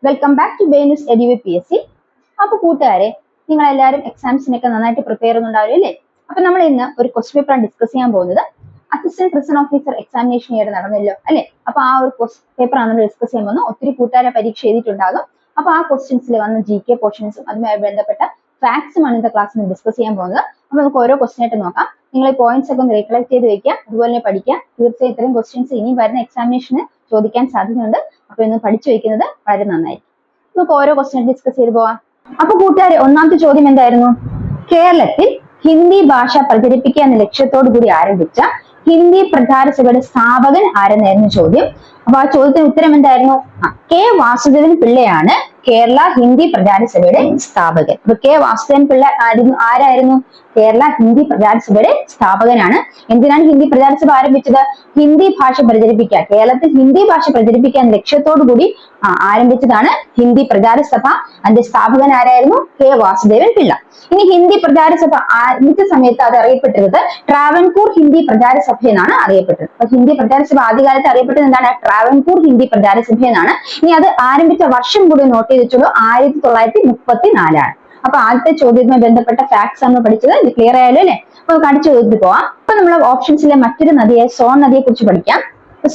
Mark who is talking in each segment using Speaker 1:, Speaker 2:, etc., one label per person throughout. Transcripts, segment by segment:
Speaker 1: Welcome back to Benus edu PSC. അപ്പൊ കൂട്ടുകാരെ, നിങ്ങൾ എല്ലാവരും എക്സാംസിനൊക്കെ നന്നായിട്ട് പ്രിപ്പയർ ചെയ്യുന്നുണ്ടാവും അല്ലേ? അപ്പൊ നമ്മൾ ഇന്ന് ഒരു ക്വസ്റ്റ്യൻ പേപ്പറാണ് ഡിസ്കസ് ചെയ്യാൻ പോകുന്നത്. Assistant prison officer examination year നടന്നല്ലോ അല്ലെ? അപ്പൊ ആ ഒരു ക്വസ്റ്റ്യൻ പേപ്പറാണ് നമ്മൾ ഡിസ്കസ് ചെയ്യാൻ പോകുന്നത്. ഒത്തിരി കൂട്ടുകാരെ പരീക്ഷ എഴുതിയിട്ടുണ്ടാകും. അപ്പൊ ആ ക്വസ്റ്റ്യൻസിൽ വന്ന GK പോർഷൻസും അതുമായി ബന്ധപ്പെട്ട ഫാക്ട്സുമാണ് ഇന്നത്തെ ക്ലാസ്സിൽ ഡിസ്കസ് ചെയ്യാൻ പോകുന്നത്. അപ്പൊ നമുക്ക് ഓരോ ക്വസ്റ്റ്യൻ ആയിട്ട് നോക്കാം. നിങ്ങൾ ഈ പോയിന്റ്സ് ഒക്കെ ഒന്ന് റീകളക്ട് ചെയ്ത് വെക്കുക, അതുപോലെ തന്നെ പഠിക്കുക. തീർച്ചയായും ഇത്തരം ക്വസ്റ്റ്യൻസ് ഇനി വരുന്ന എക്സാമിനേഷന് ചോദിക്കാൻ സാധ്യതയുണ്ട്. അപ്പൊ ഇന്ന് പഠിച്ചു വെക്കുന്നത് വളരെ നന്നായിരിക്കും. നമുക്ക് ഓരോ ക്വസ്റ്റ്യൻ ഡിസ്കസ് ചെയ്ത് പോവാം. അപ്പൊ കൂട്ടുകാരെ, ഒന്നാമത്തെ ചോദ്യം എന്തായിരുന്നു? കേരളത്തിൽ ഹിന്ദി ഭാഷ പ്രചരിപ്പിക്കുക എന്ന ലക്ഷ്യത്തോടു കൂടി ആരംഭിച്ച ഹിന്ദി പ്രചാര സഭയുടെ സ്ഥാപകൻ ആരെന്നായിരുന്നു ചോദ്യം. അപ്പൊ ആ ചോദ്യത്തിന് ഉത്തരം എന്തായിരുന്നു? K. വാസുദേവൻ പിള്ളയാണ് കേരള ഹിന്ദി പ്രചാര സഭയുടെ സ്ഥാപകൻ. അപ്പൊ K. വാസുദേവൻ പിള്ള ആരായിരുന്നു? കേരള ഹിന്ദി പ്രചാര സഭയുടെ സ്ഥാപകനാണ്. എന്തിനാണ് ഹിന്ദി പ്രചാര സഭ ആരംഭിച്ചത്? ഹിന്ദി ഭാഷ പ്രചരിപ്പിക്കുക, കേരളത്തിൽ ഹിന്ദി ഭാഷ പ്രചരിപ്പിക്കാൻ ലക്ഷ്യത്തോടു കൂടി ആരംഭിച്ചതാണ് ഹിന്ദി പ്രചാര സഭ. അതിന്റെ സ്ഥാപകൻ ആരായിരുന്നു? K. വാസുദേവൻ പിള്ള. ഇനി ഹിന്ദി പ്രചാര സഭ ആരംഭിച്ച സമയത്ത് അത് അറിയപ്പെട്ടത് ട്രാവൻകൂർ ഹിന്ദി പ്രചാര സഭ എന്നാണ് അറിയപ്പെട്ടത്. അപ്പൊ ഹിന്ദി പ്രചാര സഭ ആദ്യകാലത്ത് അറിയപ്പെട്ടത് എന്താണ്? ട്രാവൻകൂർ ഹിന്ദി പ്രചാര സഭ എന്നാണ്. ഇനി അത് ആരംഭിച്ച വർഷം കൂടി നോട്ട് ചെയ്തിട്ടുള്ളൂ, 1934. അപ്പൊ ആദ്യത്തെ ചോദ്യവുമായി ബന്ധപ്പെട്ട ഫാക്ട്സ് ആണ് പഠിച്ചത്. ഇത് ക്ലിയർ ആയാലും അല്ലെ? അപ്പൊ അടുത്ത ചോദ്യത്തിൽ പോവാം. അപ്പൊ നമ്മൾ ഓപ്ഷൻസിലെ മറ്റൊരു നദിയായ സോൺ നദിയെ കുറിച്ച് പഠിക്കാം.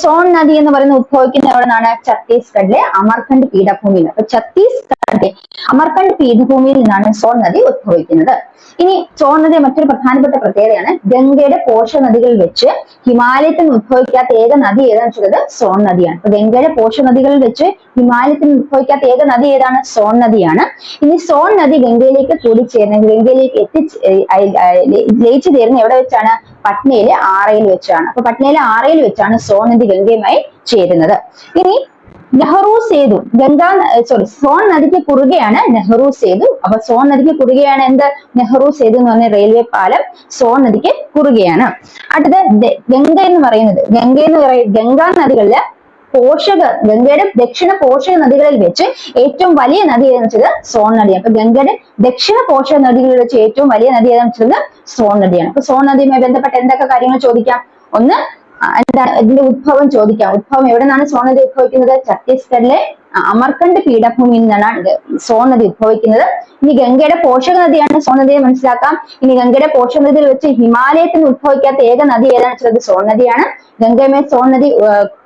Speaker 1: സോൺ നദി എന്ന് പറയുന്നത് ഉത്ഭവിക്കുന്ന എവിടെ നിന്നാണ്? ഛത്തീസ്ഗഡിലെ അമർകണ്ട് പീഠഭൂമിയിൽ. അപ്പൊ ഛത്തീസ്ഗഡിലെ അമർകണ്ട് പീഠഭൂമിയിൽ നിന്നാണ് സോൺ നദി ഉത്ഭവിക്കുന്നത്. ഇനി സോൺ നദി മറ്റൊരു പ്രധാനപ്പെട്ട പ്രത്യേകതയാണ്, ഗംഗയുടെ പോഷക നദികളിൽ വെച്ച് ഹിമാലയത്തിൽ നിന്ന് ഉത്ഭവിക്കാത്ത ഏക നദി ഏതാണെന്ന് വെച്ചത് സോൺ നദിയാണ്. അപ്പൊ ഗംഗയുടെ പോഷക നദികളിൽ വെച്ച് ഹിമാലയത്തിൽ നിന്ന് ഉത്ഭവിക്കാത്ത ഏക നദി ഏതാണ്? സോൺ നദിയാണ്. ഇനി സോൺ നദി ഗംഗയിലേക്ക് കൂടിച്ചേരുന്ന, ഗംഗയിലേക്ക് ലയിച്ചു ചേരുന്ന എവിടെ വെച്ചാണ്? പട്നയിലെ ആറയിൽ വെച്ചാണ്. അപ്പൊ പട്നയിലെ ആറയിൽ വെച്ചാണ് സോൺ നദി ഗംഗയുമായി ചേരുന്നത്. ഇനി നെഹ്റു സേതു, സോൺ നദിക്ക് കുറുകെയാണ് നെഹ്റു സേതു. അപ്പൊ സോൺ നദിക്ക് കുറുകെയാണ് എന്ത്? നെഹ്റു സേതു എന്ന് പറഞ്ഞ റെയിൽവേ പാലം സോൺ നദിക്ക് കുറുകെയാണ്. അടുത്തത് ഗംഗ എന്ന് പറയുന്നത്, ഗംഗാ നദികളിലെ ഗംഗയുടെ ദക്ഷിണ പോഷക നദികളിൽ വെച്ച് ഏറ്റവും വലിയ നദി ഏതെന്ന് വെച്ചത് സോൺ നദിയാണ്. അപ്പൊ ഗംഗയുടെ ദക്ഷിണ പോഷക നദികളിൽ വെച്ച് ഏറ്റവും വലിയ നദി ഏതാണെന്ന് വെച്ചത് സോൺ നദിയാണ്. അപ്പൊ സോൺ നദിയുമായി ബന്ധപ്പെട്ട എന്തൊക്കെ കാര്യങ്ങൾ ചോദിക്കാം? ഒന്ന്, എന്താണ് ഇതിന്റെ ഉദ്ഭവം ചോദിക്കാം. ഉദ്ഭവം എവിടെ നിന്നാണ് സോൺ നദി ഉദ്ഭവിക്കുന്നത്? ഛത്തീസ്ഗഡിലെ അമർകണ്ട് പീഠഭൂമിയിൽ നിന്നാണ് സോൺ നദി ഉദ്ഭവിക്കുന്നത്. ഇനി ഗംഗയുടെ പോഷക നദിയാണ് സോൺ നദിയെ മനസ്സിലാക്കാം. ഇനി ഗംഗയുടെ പോഷക നദിയിൽ വെച്ച് ഹിമാലയത്തിൽ ഉദ്ഭവിക്കാത്ത ഏക നദി ഏതാണെന്ന് വെച്ചത് സോൺ നദിയാണ്. ഗംഗയുമായി സോൺ നദി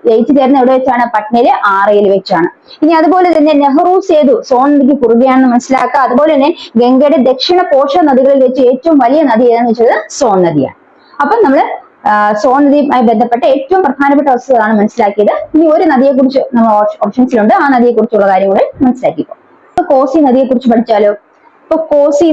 Speaker 1: ലയിച്ചു ചേർന്ന എവിടെ വെച്ചാണ്? പട്നയിലെ ആറയിൽ വെച്ചാണ്. ഇനി അതുപോലെ തന്നെ നെഹ്റു സേതു സോൺ നദിക്ക് കുറുകെയാണെന്ന് മനസ്സിലാക്കുക. അതുപോലെ തന്നെ ഗംഗയുടെ ദക്ഷിണ പോഷക നദികളിൽ വെച്ച് ഏറ്റവും വലിയ നദി ഏതാണെന്ന് വെച്ചത് സോൺ നദിയാണ്. അപ്പൊ നമ്മള് സോൺ നദിയുമായി ബന്ധപ്പെട്ട ഏറ്റവും പ്രധാനപ്പെട്ട വസ്തുതകളാണ് മനസ്സിലാക്കിയത്. ഇനി ഒരു നദിയെ കുറിച്ച് നമ്മൾ ഓപ്ഷൻസിലുണ്ട്, ആ നദിയെ കുറിച്ചുള്ള കാര്യങ്ങൾ മനസ്സിലാക്കിക്കോ. ഇപ്പൊ കോസി നദിയെ കുറിച്ച് പഠിച്ചാലോ? ഇപ്പൊ കോസി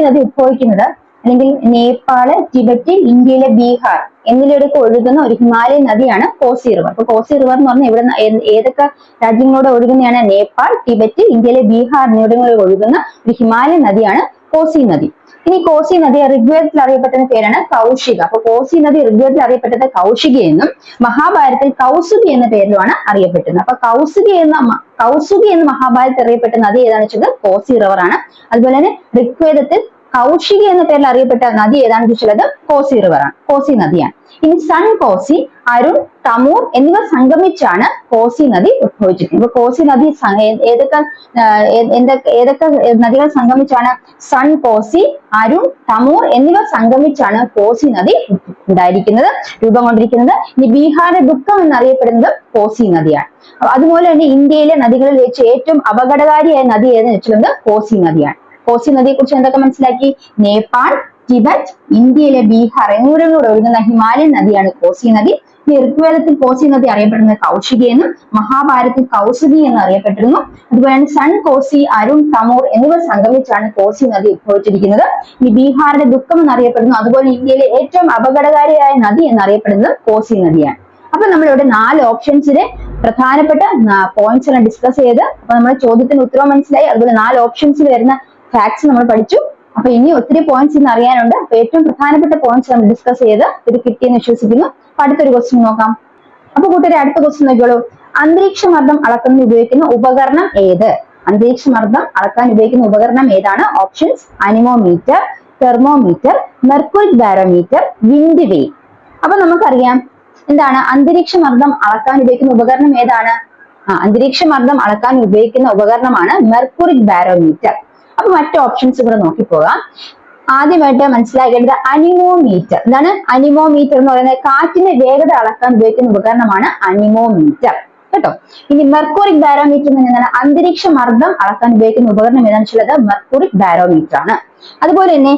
Speaker 1: നദി ഉത്ഭവിക്കുന്നത് അല്ലെങ്കിൽ നേപ്പാള്, ടിബറ്റ്, ഇന്ത്യയിലെ ബീഹാർ എന്നിവയിലൊക്കെ ഒഴുകുന്ന ഒരു ഹിമാലയൻ നദിയാണ് കോസി റിവർ. അപ്പൊ കോസി റിവർ എന്ന് പറഞ്ഞാൽ ഇവിടെ ഏതൊക്കെ രാജ്യങ്ങളോട് ഒഴുകുന്നതാണ്? നേപ്പാൾ, ടിബറ്റ്, ഇന്ത്യയിലെ ബീഹാർ എന്നിവിടങ്ങളിൽ ഒഴുകുന്ന ഒരു ഹിമാലയൻ നദിയാണ് കോസി നദി. ഇനി കോസി നദി ഋഗ്വേദത്തിൽ അറിയപ്പെട്ട പേരാണ് കൗശിക. അപ്പൊ കോസി നദി ഋഗ്വേദത്തിൽ അറിയപ്പെട്ടത് കൗശിക എന്നും മഹാഭാരതത്തിൽ കൗസുകി എന്ന പേരിലുമാണ് അറിയപ്പെട്ടത്. അപ്പൊ കൗസുകി എന്ന് മഹാഭാരതത്തിൽ അറിയപ്പെട്ട നദി ഏതാണെന്ന് വെച്ചത് കോസി റിവർ ആണ്. അതുപോലെ തന്നെ ഋഗ്വേദത്തിൽ കൗശിക എന്ന പേരിൽ അറിയപ്പെട്ട നദി ഏതാണെന്ന് വെച്ചുള്ളത് കോസി റിവർ ആണ്, കോസി നദിയാണ്. ഇനി സൺ കോസി, അരുൺ, തമൂർ എന്നിവ സംഗമിച്ചാണ് കോസി നദി ഉത്ഭവിച്ചിരിക്കുന്നത്. അപ്പൊ കോസി നദി ഏതൊക്കെ നദികൾ സംഗമിച്ചാണ്? സൺ കോസി, അരുൺ, തമൂർ എന്നിവ സംഗമിച്ചാണ് കോസി നദി ഉണ്ടായിരിക്കുന്നത്, രൂപം കൊണ്ടിരിക്കുന്നത്. ഇനി ബീഹാറിന്റെ ദുഃഖം എന്നറിയപ്പെടുന്നത് കോസി നദിയാണ്. അതുപോലെ തന്നെ ഇന്ത്യയിലെ നദികളിൽ വെച്ച് ഏറ്റവും അപകടകാരിയായ നദി ഏതെന്ന് വെച്ചുള്ളത് കോസി നദിയാണ്. കോസി നദിയെ കുറിച്ച് എന്തൊക്കെ മനസ്സിലാക്കി? നേപ്പാൾ, ടിബറ്റ്, ഇന്ത്യയിലെ ബീഹാർ എന്നിവിടങ്ങളിലൂടെ ഒഴുകുന്ന ഹിമാലയൻ നദിയാണ് കോസി നദി. ഋഗ്വേദത്തിൽ കോസി നദി അറിയപ്പെടുന്നത് കൗശിക എന്നും മഹാഭാരതത്തിൽ കൗസുകി എന്ന് അറിയപ്പെട്ടിരുന്നു. അതുപോലെ സൺ കോസി, അരുൺ, തമൂർ എന്നിവ സംഗമിച്ചാണ് കോസി നദി ഉത്ഭവിച്ചിരിക്കുന്നത്. ഈ ബീഹാറിന്റെ ദുഃഖം എന്നറിയപ്പെടുന്നു. അതുപോലെ ഇന്ത്യയിലെ ഏറ്റവും അപകടകാരിയായ നദി എന്നറിയപ്പെടുന്നത് കോസി നദിയാണ്. അപ്പൊ നമ്മളിവിടെ 4 ഓപ്ഷൻസിലെ പ്രധാനപ്പെട്ട പോയിന്റ്സ് എല്ലാം ഡിസ്കസ് ചെയ്ത്, അപ്പൊ നമ്മുടെ ചോദ്യത്തിന് ഉത്തരവ് മനസ്സിലായി. അതുപോലെ 4 ഓപ്ഷൻസിൽ വരുന്ന ഫാക്ട്സ് നമ്മൾ പഠിച്ചു. അപ്പൊ ഇനി ഒത്തിരി പോയിന്റ്സ് ഇന്ന് അറിയാനുണ്ട്. അപ്പൊ ഏറ്റവും പ്രധാനപ്പെട്ട പോയിന്റ്സ് നമ്മൾ ഡിസ്കസ് ചെയ്ത് ഇത് കിട്ടിയെന്ന് വിശ്വസിക്കുന്നു. അപ്പൊ അടുത്തൊരു ക്വസ്റ്റ്യൻ നോക്കാം. അപ്പൊ കൂട്ടുകാരെ, അടുത്ത ക്വസ്റ്റ്യൻ നോക്കിയോളൂ. അന്തരീക്ഷ മർദ്ദം അളക്കുന്നതിന് ഉപയോഗിക്കുന്ന ഉപകരണം ഏത്? അന്തരീക്ഷ മർദ്ദം അളക്കാൻ ഉപയോഗിക്കുന്ന ഉപകരണം ഏതാണ്? Options: anemometer, thermometer, mercury barometer, wind vane. അപ്പൊ നമുക്കറിയാം എന്താണ് അന്തരീക്ഷ മർദ്ദം അളക്കാൻ ഉപയോഗിക്കുന്ന ഉപകരണം ഏതാണ്? അന്തരീക്ഷ മർദ്ദം അളക്കാൻ ഉപയോഗിക്കുന്ന ഉപകരണമാണ് മെർക്കുറിക് ബാരോമീറ്റർ. അപ്പൊ മറ്റു ഓപ്ഷൻസ് കൂടെ നോക്കിപ്പോകാം. ആദ്യമായിട്ട് മനസ്സിലാക്കേണ്ടത് അനിമോമീറ്റർ. എന്താണ് അനിമോമീറ്റർ എന്ന് പറയുന്നത്? കാറ്റിന്റെ വേഗത അളക്കാൻ ഉപയോഗിക്കുന്ന ഉപകരണമാണ് അനിമോമീറ്റർ കേട്ടോ. ഇനി മെർക്കുറിക് ബാരോമീറ്റർ എന്താണ്? അന്തരീക്ഷ മർദ്ദം അളക്കാൻ ഉപയോഗിക്കുന്ന ഉപകരണം ഏതാണെന്ന് വെച്ചാൽ മെർക്കുറിക് ബാരോമീറ്റർ ആണ്. അതുപോലെ തന്നെ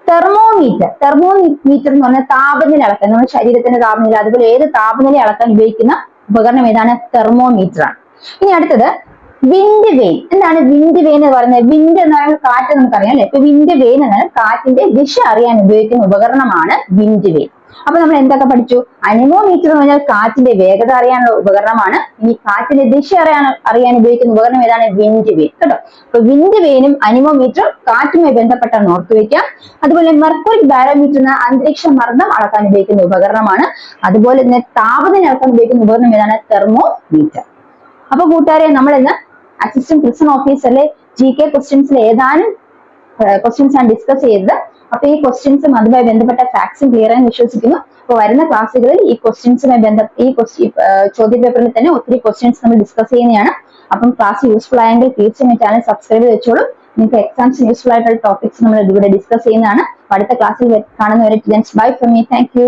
Speaker 1: തെർമോമീറ്റർ എന്ന് പറഞ്ഞാൽ താപനില അളക്കാൻ, നമ്മുടെ ശരീരത്തിന്റെ താപനില, അതുപോലെ ഏത് താപനില അളക്കാൻ ഉപയോഗിക്കുന്ന ഉപകരണം ഏതാണ്? തെർമോമീറ്റർ ആണ്. ഇനി അടുത്തത് വിൻഡ് വെയിൻ. എന്താണ് വിൻഡ് വെയിൻ എന്ന് പറയുന്നത്? വിൻഡ് എന്ന് പറയുന്നത് കാറ്റ് നമുക്കറിയാം അല്ലെ. ഇപ്പൊ വിൻഡ് വെയിൻ എന്നാൽ കാറ്റിന്റെ ദിശ അറിയാൻ ഉപയോഗിക്കുന്ന ഉപകരണമാണ് വിൻഡ് വെയിൻ. അപ്പൊ നമ്മൾ എന്തൊക്കെ പഠിച്ചു? അനിമോമീറ്റർ എന്ന് പറഞ്ഞാൽ കാറ്റിന്റെ വേഗത അറിയാനുള്ള ഉപകരണമാണ്. ഇനി കാറ്റിന്റെ ദിശ അറിയാൻ ഉപയോഗിക്കുന്ന ഉപകരണം ഏതാണ്? വിൻഡ് വെയിൻ കേട്ടോ. അപ്പൊ വിൻഡ് വെയിനും അനിമോമീറ്ററും കാറ്റുമായി ബന്ധപ്പെട്ടാണ് ഓർത്തുവെക്കാം. അതുപോലെ മെർക്കുറിക് ബാരോമീറ്റർ എന്ന അന്തരീക്ഷ മർദ്ദം അളക്കാൻ ഉപയോഗിക്കുന്ന ഉപകരണമാണ്. അതുപോലെ തന്നെ താപനില അളക്കാൻ ഉപയോഗിക്കുന്ന ഉപകരണം ഏതാണ്? തെർമോമീറ്റർ. അപ്പൊ കൂട്ടുകാരെ, നമ്മൾ ഇന്ന് അസിസ്റ്റന്റ് പ്രിസൺ ഓഫീസറിലെ GK ക്വസ്റ്റ്യൻസിൽ ഏതാനും ക്വസ്റ്റ്യൻസ് ആണ് ഡിസ്കസ് ചെയ്തത്. അപ്പൊ ഈ ക്വസ്റ്റ്യൻസും അതുമായി ബന്ധപ്പെട്ട ഫാക്ട്സും ക്ലിയർ ആയി വിശ്വസിക്കുന്നു. അപ്പൊ വരുന്ന ക്ലാസ്സുകളിൽ ഈ ചോദ്യ പേപ്പറിൽ തന്നെ ഒത്തിരി ക്വസ്റ്റ്യൻസ് നമ്മൾ ഡിസ്കസ് ചെയ്യുന്നതാണ്. അപ്പം ക്ലാസ് യൂസ്ഫുൾ ആയെങ്കിൽ തീർച്ചയായും ചാനൽ സബ്സ്ക്രൈബ് ചെയ്ത് വെച്ചോളൂ. നിങ്ങൾക്ക് എക്സാംസിന് യൂസ്ഫുൾ ആയിട്ടുള്ള ടോപ്പിക്സ് നമ്മൾ ഇവിടെ ഡിസ്കസ് ചെയ്യുന്നതാണ്. അടുത്ത ക്ലാസ്സിൽ കാണുന്നവരെ bye from me. Thank you.